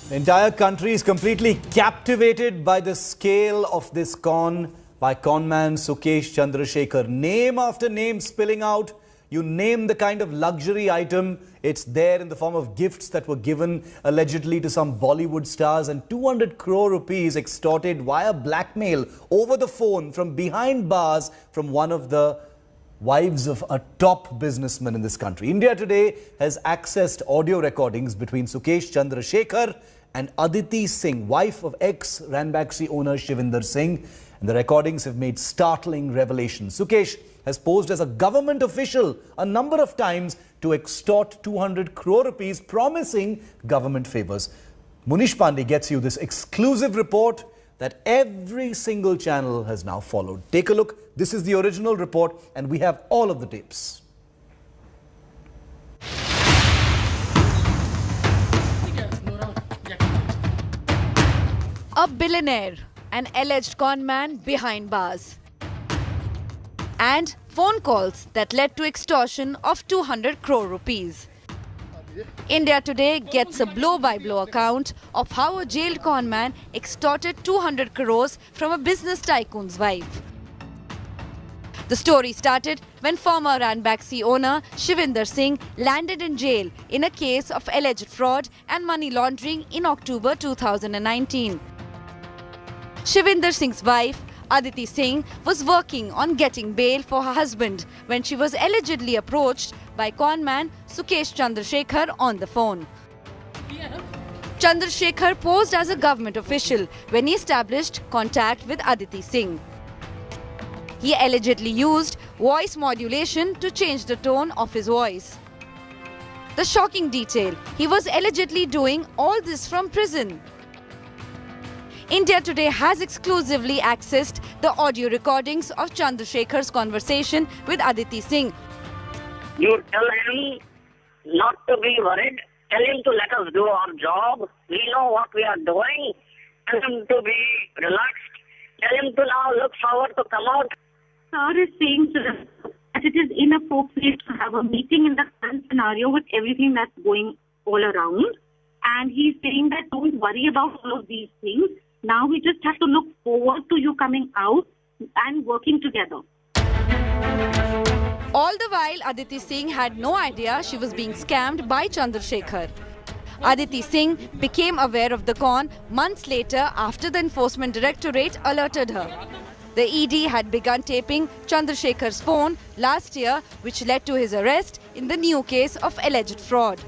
The entire country is completely captivated by the scale of this con by Conman Sukesh Chandrashekhar. Name after name spilling out. You name the kind of luxury item, it's there in the form of gifts that were given allegedly to some Bollywood stars, and 200 crore rupees extorted via blackmail over the phone from behind bars from one of the wives of a top businessman in this country. India Today has accessed audio recordings between Sukesh Chandrashekhar and Aditi Singh, wife of ex-Ranbaxy owner Shivendra Singh. And the recordings have made startling revelations. Sukesh has posed as a government official a number of times to extort 200 crore rupees, promising government favours. Munish Pandey gets you this exclusive report that every single channel has now followed. Take a look. This is the original report and we have all of the tapes. A billionaire, an alleged conman behind bars, and phone calls that led to extortion of 200 crore rupees. India Today gets a blow-by-blow account of how a jailed conman extorted 200 crores from a business tycoon's wife. The story started when former Ranbaxy owner Shivendra Singh landed in jail in a case of alleged fraud and money laundering in October 2019. Shivendra Singh's wife, Aditi Singh, was working on getting bail for her husband when she was allegedly approached by conman Sukesh Chandrashekhar on the phone. Chandrasekhar posed as a government official when he established contact with Aditi Singh. He allegedly used voice modulation to change the tone of his voice. The shocking detail, he was allegedly doing all this from prison. India Today has exclusively accessed the audio recordings of Chandrasekhar's conversation with Aditi Singh. You tell him not to be worried. Tell him to let us do our job. We know what we are doing. Tell him to be relaxed. Tell him to now look forward to come out. Sir is saying to them that it is inappropriate to have a meeting in the current scenario with everything that's going all around. And he's saying that don't worry about all of these things. Now we just have to look forward to you coming out and working together. All the while, Aditi Singh had no idea she was being scammed by Chandrasekhar. Aditi Singh became aware of the con months later after the Enforcement Directorate alerted her. The ED had begun taping Chandrasekhar's phone last year, which led to his arrest in the new case of alleged fraud.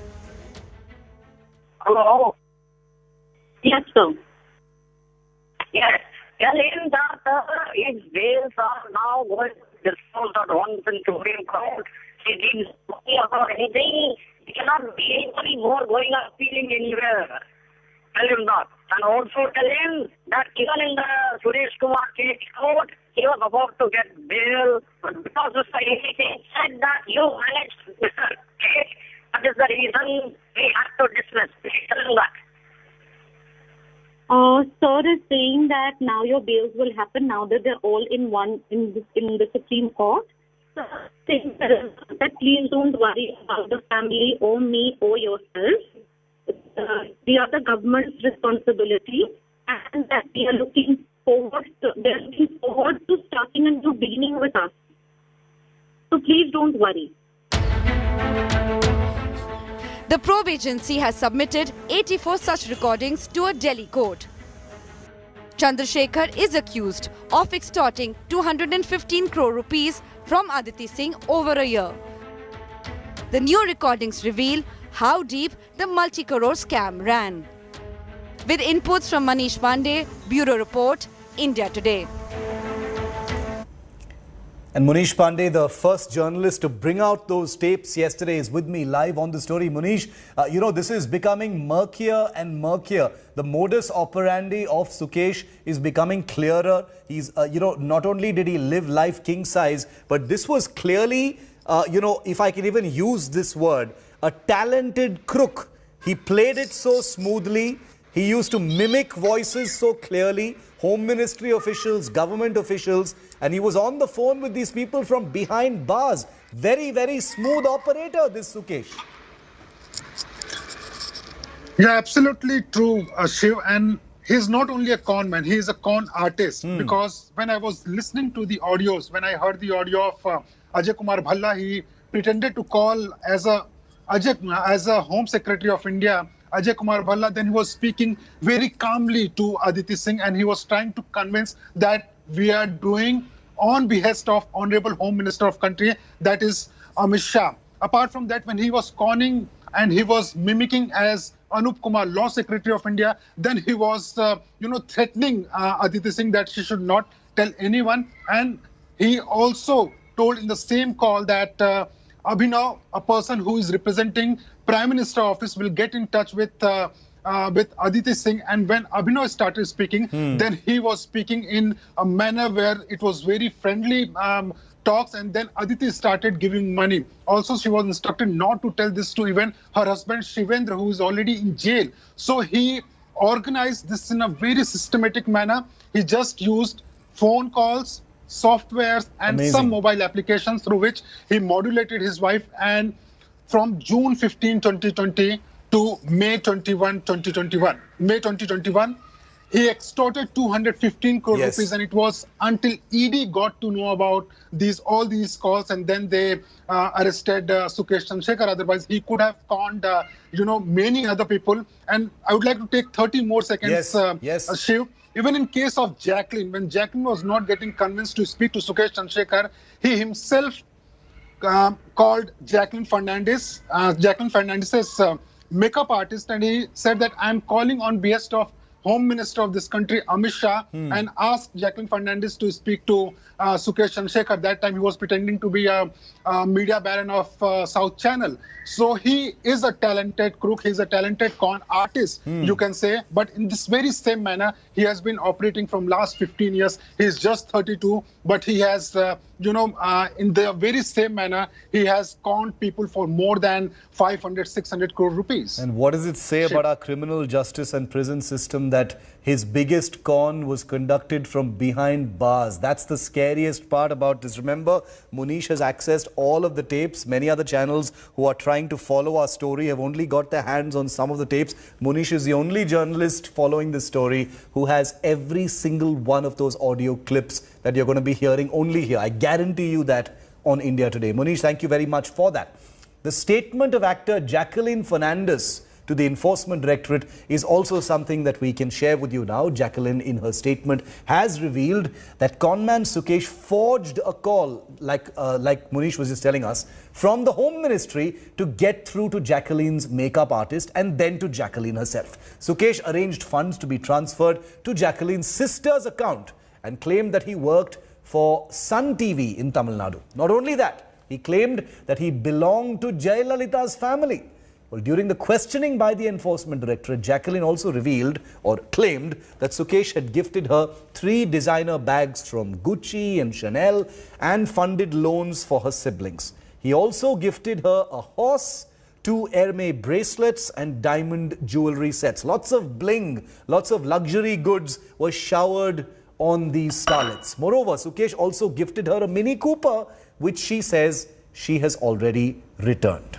Hello? Yes, sir. Yes. Tell him that his bails are now going to disposed at once in Supreme Court. He needs money about anything. He cannot be any more going or appealing anywhere. Tell him that. And also tell him that even in the Suresh Kumar case court, he was about to get bail. But because of the he said that you managed Mr. Case, that is the reason we had to dismiss. Please tell him that. Sir is saying that now your bails will happen now that they're all in one in the Supreme Court. Sir is saying that please don't worry about the family or me or yourself. We are the government's responsibility, and that they are looking forward to starting a new beginning with us. So please don't worry. The probe agency has submitted 84 such recordings to a Delhi court. Chandrasekhar is accused of extorting 215 crore rupees from Aditi Singh over a year. The new recordings reveal how deep the multi-crore scam ran. With inputs from Munish Pandey, Bureau Report, India Today. And Munish Pandey, the first journalist to bring out those tapes yesterday, is with me live on the story. Munish, this is becoming murkier and murkier. The modus operandi of Sukesh is becoming clearer. He's, not only did he live life king size, but this was clearly, if I can even use this word, a talented crook. He played it so smoothly. He used to mimic voices so clearly. Home Ministry officials, government officials, and he was on the phone with these people from behind bars. Very, very smooth operator, this Sukesh. Yeah, absolutely true, Shiv. And he's not only a con man, he is a con artist. Because when I was listening to the audios, when I heard the audio of Ajay Kumar Bhalla, he pretended to call as a Home Secretary of India, Ajay Kumar Bhalla. Then he was speaking very calmly to Aditi Singh, and he was trying to convince that we are doing on behest of Honorable Home Minister of country, that is Amit Shah. Apart from that, when he was conning and he was mimicking as Anup Kumar, Law Secretary of India, then he was, threatening Aditi Singh that she should not tell anyone. And he also told in the same call that Abhinav, a person who is representing Prime Minister office, will get in touch with Aditi Singh. And when Abhinav started speaking, then he was speaking in a manner where it was very friendly talks, and then Aditi started giving money. Also, she was instructed not to tell this to even her husband Shivendra, who is already in jail. So he organized this in a very systematic manner. He just used phone calls, softwares, and some mobile applications through which he modulated his wife. And from June 15, 2020 to May 21, 2021, he extorted 215 crore rupees, and it was until ED got to know about all these calls, and then they arrested Sukesh Chandrashekhar. Otherwise, he could have conned, many other people. And I would like to take 30 more seconds, Shiv. Even in case of Jacqueline, when Jacqueline was not getting convinced to speak to Sukesh Chandrashekhar, he himself called Jacqueline Fernandez, Fernandez's makeup artist, and he said that I'm calling on behest of Home Minister of this country, Amit Shah, and asked Jacqueline Fernandez to speak to Sukesh Chandrashekhar. That time he was pretending to be a media baron of South Channel. So he is a talented crook, he's a talented con artist, you can say. But in this very same manner, he has been operating from last 15 years. He's just 32, but he has, in the very same manner, he has conned people for more than 500, 600 crore rupees. And what does it say about our criminal justice and prison system that his biggest con was conducted from behind bars? That's the scariest part about this. Remember, Munish has accessed all of the tapes. Many other channels who are trying to follow our story have only got their hands on some of the tapes. Munish is the only journalist following this story who has every single one of those audio clips that you're going to be hearing only here. I guarantee you that on India Today. Munish, thank you very much for that. The statement of actor Jacqueline Fernandez to the Enforcement Directorate is also something that we can share with you now. Jacqueline, in her statement, has revealed that Conman Sukesh forged a call, like Munish was just telling us, from the Home Ministry to get through to Jacqueline's makeup artist and then to Jacqueline herself. Sukesh arranged funds to be transferred to Jacqueline's sister's account and claimed that he worked for Sun TV in Tamil Nadu. Not only that, he claimed that he belonged to Jayalalitha's family. Well, during the questioning by the Enforcement Directorate, Jacqueline also revealed or claimed that Sukesh had gifted her 3 designer bags from Gucci and Chanel and funded loans for her siblings. He also gifted her a horse, 2 Hermès bracelets and diamond jewelry sets. Lots of bling, lots of luxury goods were showered on these starlets. Moreover, Sukesh also gifted her a Mini Cooper, which she says she has already returned.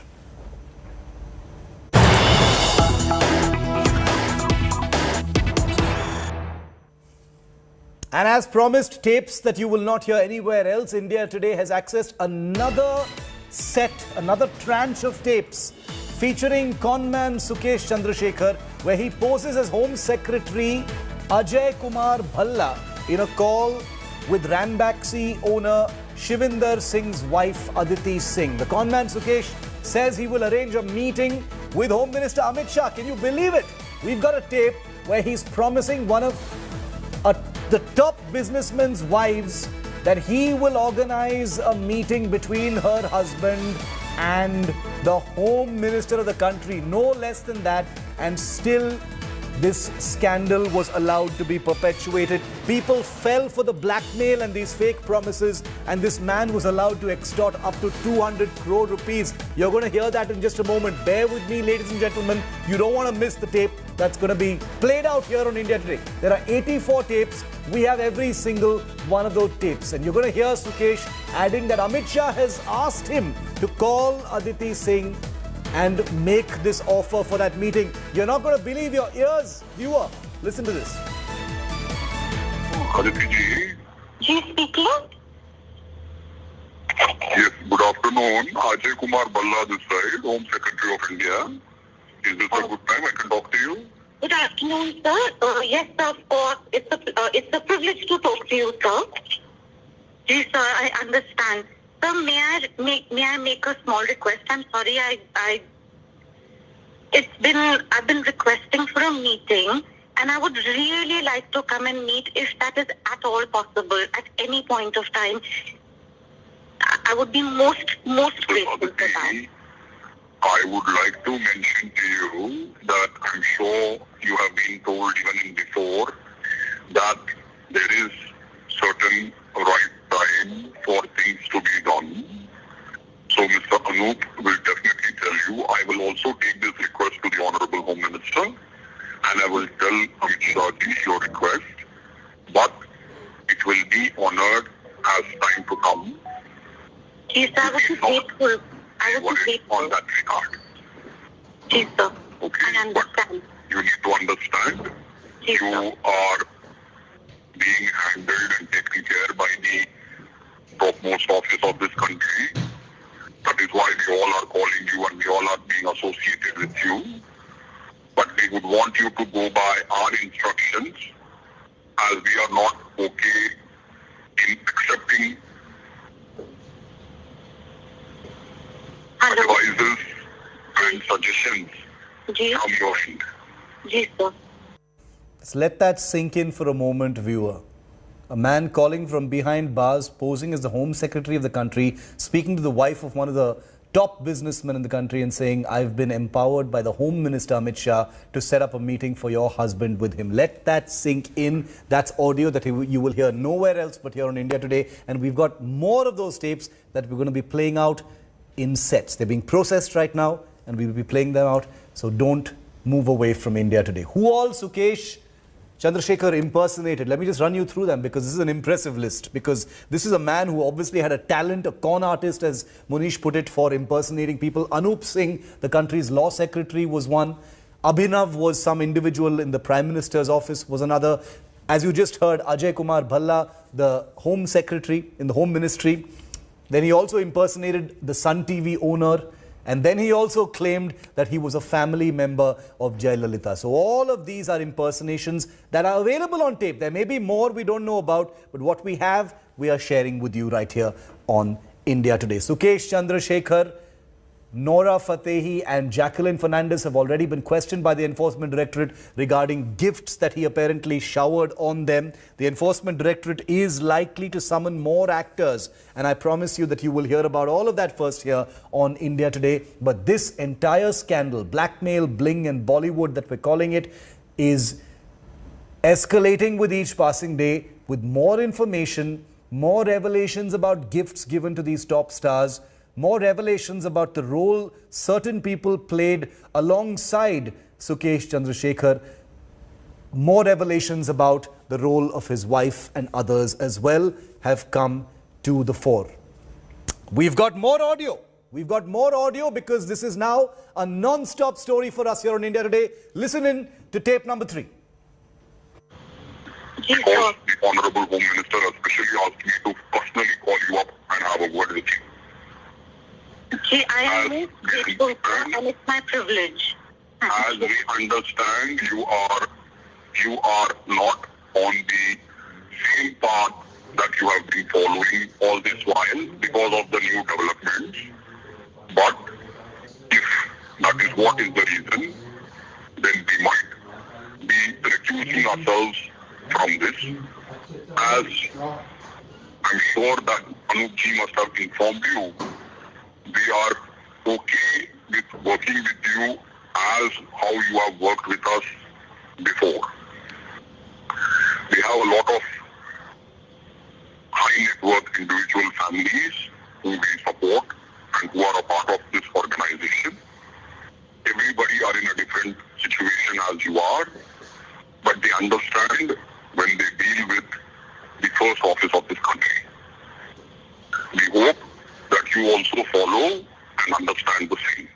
And as promised, tapes that you will not hear anywhere else, India Today has accessed another set, another tranche of tapes featuring Conman Sukesh Chandrashekhar, where he poses as Home Secretary Ajay Kumar Bhalla in a call with Ranbaxy owner Shivendra Singh's wife Aditi Singh. The Conman Sukesh says he will arrange a meeting with Home Minister Amit Shah. Can you believe it? We've got a tape where he's promising one of the top businessmen's wives that he will organize a meeting between her husband and the Home Minister of the country. No less than that. And still, this scandal was allowed to be perpetuated. People fell for the blackmail and these fake promises, and this man was allowed to extort up to 200 crore rupees. You're going to hear that in just a moment. Bear with me, ladies and gentlemen. You don't want to miss the tape that's going to be played out here on India Today. There are 84 tapes. We have every single one of those tapes. And you're going to hear Sukesh adding that Amit Shah has asked him to call Aditi Singh and make this offer for that meeting. You're not going to believe your ears, viewer. Listen to this. Aditi ji. She's speaking. Yes, good afternoon. Ajay Kumar Balla this side, Home Secretary of India. Is this a good time I can talk to you? Good afternoon, sir. Yes, sir, of course. It's a privilege to talk to you, sir. Yes, sir, I understand. Sir, may I make a small request? I'm sorry, I've been requesting for a meeting, and I would really like to come and meet if that is at all possible at any point of time. I would be most grateful for that. I would like to mention to you that I'm sure you have been told even before that there is certain right time for things to be done. So Mr. Anup will definitely tell you. I will also take this request to the Honorable Home Minister, and I will tell Amit Shah your request. But it will be honored as time to come. Yes, I would be grateful. I would be grateful. On that regard. Yes, sir. Okay, I understand. but you need to understand, Yes, you sir. are being handled and taken care by the topmost office of this country. That is why we all are calling you and we all are being associated with you. But we would want you to go by our instructions, as we are not okay in accepting advices and suggestions Yes, from your end. yes, sir. Let's let that sink in for a moment, viewer. A man calling from behind bars, posing as the Home Secretary of the country, speaking to the wife of one of the top businessmen in the country and saying, I've been empowered by the Home Minister Amit Shah to set up a meeting for your husband with him. Let that sink in. That's audio that you will hear nowhere else but here on India Today. And we've got more of those tapes that we're going to be playing out in sets. They're being processed right now and we will be playing them out. So don't move away from India Today. Who all Sukesh Chandrasekhar impersonated? Let me just run you through them because this is an impressive list. Because this is a man who obviously had a talent, a con artist, as Munish put it, for impersonating people. Anup Singh, the country's law secretary, was one. Abhinav was some individual in the Prime Minister's office, was another. As you just heard, Ajay Kumar Bhalla, the Home Secretary in the Home Ministry. Then he also impersonated the Sun TV owner. And then he also claimed that he was a family member of Jayalalitha. So all of these are impersonations that are available on tape. There may be more we don't know about, but what we have, we are sharing with you right here on India Today. Sukesh Chandrashekhar, Nora Fatehi and Jacqueline Fernandez have already been questioned by the Enforcement Directorate regarding gifts that he apparently showered on them. The Enforcement Directorate is likely to summon more actors, and I promise you that you will hear about all of that first here on India Today. But this entire scandal, blackmail, bling and Bollywood that we're calling it, is escalating with each passing day, with more information, more revelations about gifts given to these top stars, more revelations about the role certain people played alongside Sukesh Chandrasekhar, more revelations about the role of his wife and others as well have come to the fore. We've got more audio. We've got more audio because this is now a non-stop story for us here on India Today. Listen in to tape number 3. Because the Honorable Home Minister especially asked me to personally call you up and have a word with you. See, I am most grateful, sir, and it's my privilege. As we understand, you are not on the same path that you have been following all this while because of the new developments. But if that is what is the reason, then we might be recusing ourselves from this. As I'm sure that Anup ji must have informed you, we are okay with working with you as how you have worked with us before. We have a lot of high net worth individual families who we support and who are a part of this organization. Everybody are in a different situation as you are, but they understand when they deal with the first office of this country. We hope that you also follow and understand the same.